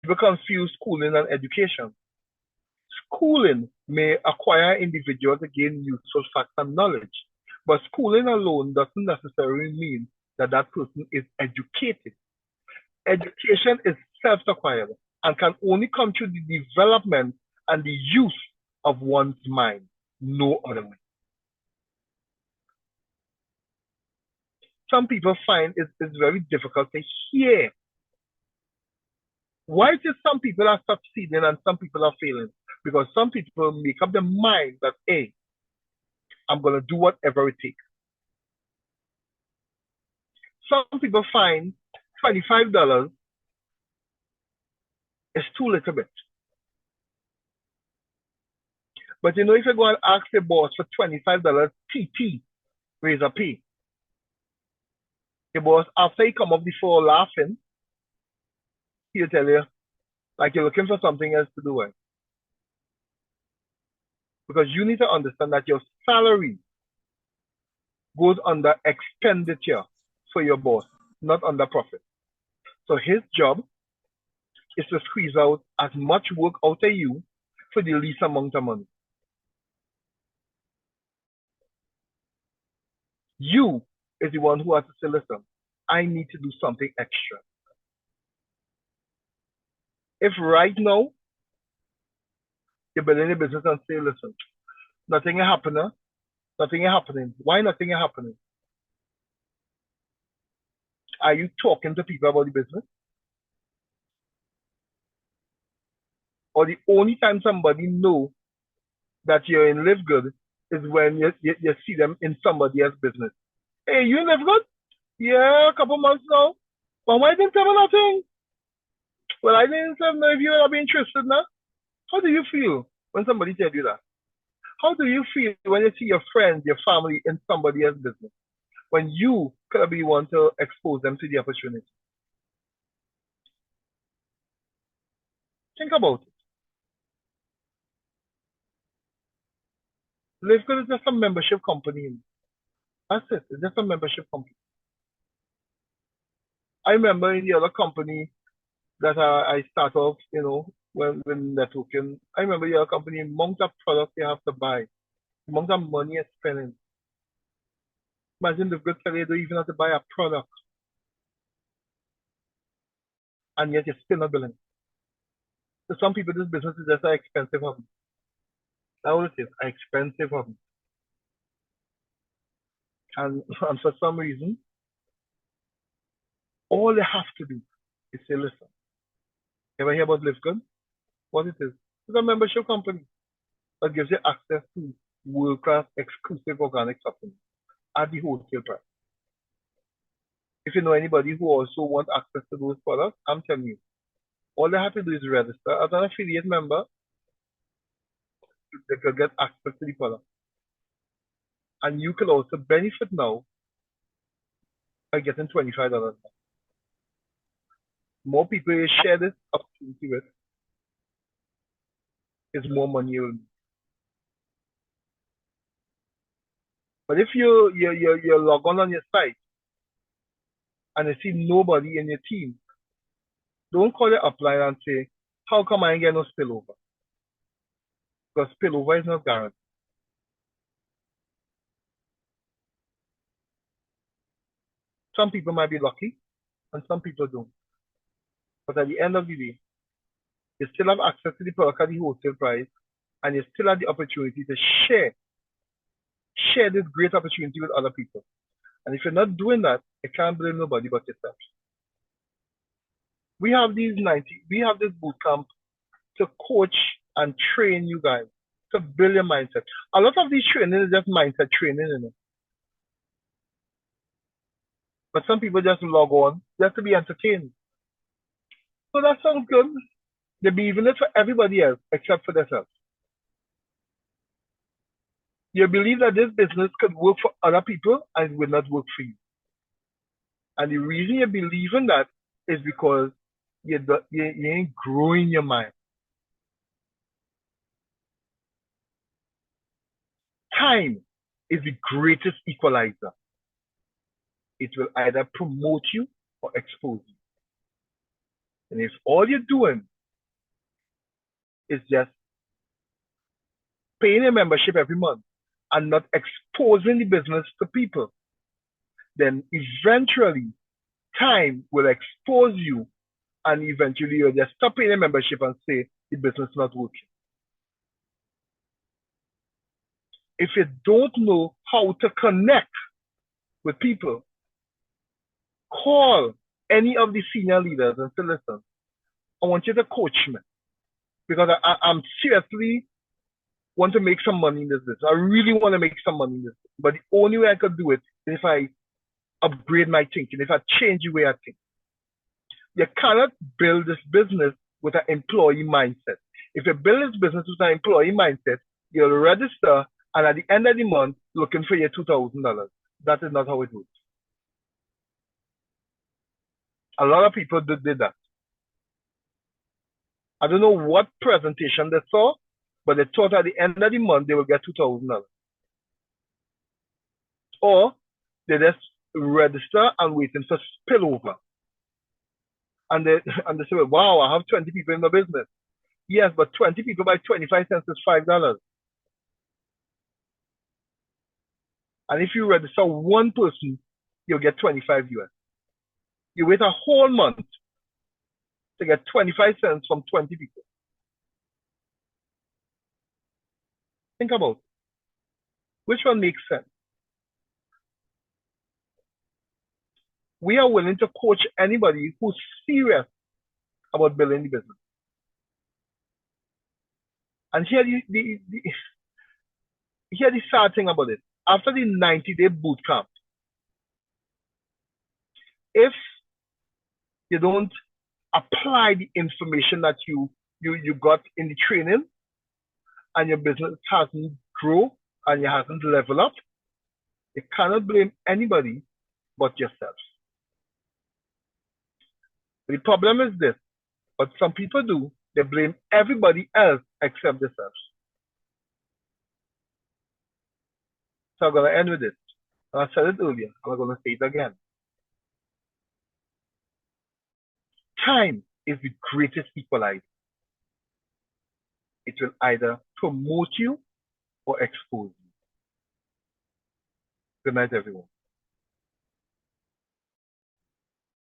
People confuse schooling and education. Schooling may acquire individuals to gain useful facts and knowledge, but schooling alone doesn't necessarily mean that that person is educated. Education is self-acquired and can only come through the development and the use of one's mind, no other way. Some people find it's very difficult to hear. Why is it some people are succeeding and some people are failing? Because some people make up their mind that, hey, I'm going to do whatever it takes. Some people find $25 is too little bit. But you know, if you go and ask the boss for $25 TT, razor pay, the boss, after he come up before laughing, he'll tell you, like you're looking for something else to do. Right? Because you need to understand that your salary goes under expenditure for your boss, not under profit. So his job is to squeeze out as much work out of you for the least amount of money. You is the one who has to say, listen, I need to do something extra. If right now you're building a business and say, listen, nothing is happening, nothing is happening. Why nothing is happening? Are you talking to people about the business? Or the only time somebody know that you're in Live Good is when you see them in somebody else's business. Hey, you in Live Good? Yeah, a couple months now. But why didn't tell me nothing? Well, I didn't know if you would be interested now. How do you feel when somebody tells you that? How do you feel when you see your friends, your family in somebody else's business? When you could be one to expose them to the opportunity? Think about it. Live Good is just a membership company. That's it. It's just a membership company. I remember in the other company that I start off, you know, when networking, I remember your company, amount of products you have to buy, amount of money you're spending. Imagine the good you don't even have to buy a product, and yet you're still not billing. So some people, this business is just an expensive hobby. That's what it is, an expensive hobby. And for some reason, all they have to do is say, listen, ever hear about Live Good? What it is? It's a membership company that gives you access to world-class exclusive organic supplements at the wholesale price. If you know anybody who also wants access to those products, I'm telling you, all they have to do is register as an affiliate member. They could get access to the product. And you can also benefit now by getting $25. More people you share this opportunity with, is more money you'll make. But if you log on your site and you see nobody in your team, don't call your upline and say, how come I ain't get no spillover? Because spillover is not guaranteed. Some people might be lucky and some people don't. But at the end of the day, you still have access to the product at the wholesale price, and you still have the opportunity to share this great opportunity with other people. And if you're not doing that, you can't blame nobody but yourself. We have this boot camp to coach and train you guys to build your mindset. A lot of these training is just mindset training, you know. But some people just log on just to be entertained. So that sounds good. They're believing it for everybody else except for themselves. You believe that this business could work for other people and it will not work for you. And the reason you believe in that is because you ain't growing your mind. Time is the greatest equalizer. It will either promote you or expose you. And if all you're doing is just paying a membership every month and not exposing the business to people, then eventually time will expose you, and eventually you'll just stop paying a membership and say the business is not working. If you don't know how to connect with people, call any of the senior leaders and say, listen, I want you to coach me because I'm seriously want to make some money in this business. I really want to make some money in this business. But the only way I could do it is if I upgrade my thinking, if I change the way I think. You cannot build this business with an employee mindset. If you build this business with an employee mindset, you'll register and at the end of the month looking for your $2,000. That is not how it works. A lot of people did that. I don't know what presentation they saw, but they thought at the end of the month they will get $2,000. Or they just register and waiting for spillover. And they say, wow, I have 20 people in the business. Yes, but 20 people by 25 cents is $5. And if you register one person, you'll get 25 US. You wait a whole month to get 25 cents from 20 people. Think about it. Which one makes sense? We are willing to coach anybody who's serious about building the business. And here the sad thing about it. After the 90-day boot camp, if you don't apply the information that you got in the training and your business hasn't grown and you hasn't leveled up, you cannot blame anybody but yourself. The problem is this, what some people do, they blame everybody else except themselves. So I'm going to end with this. And I said it earlier, and I'm going to say it again. Time is the greatest equalizer. It will either promote you or expose you. Good night, everyone.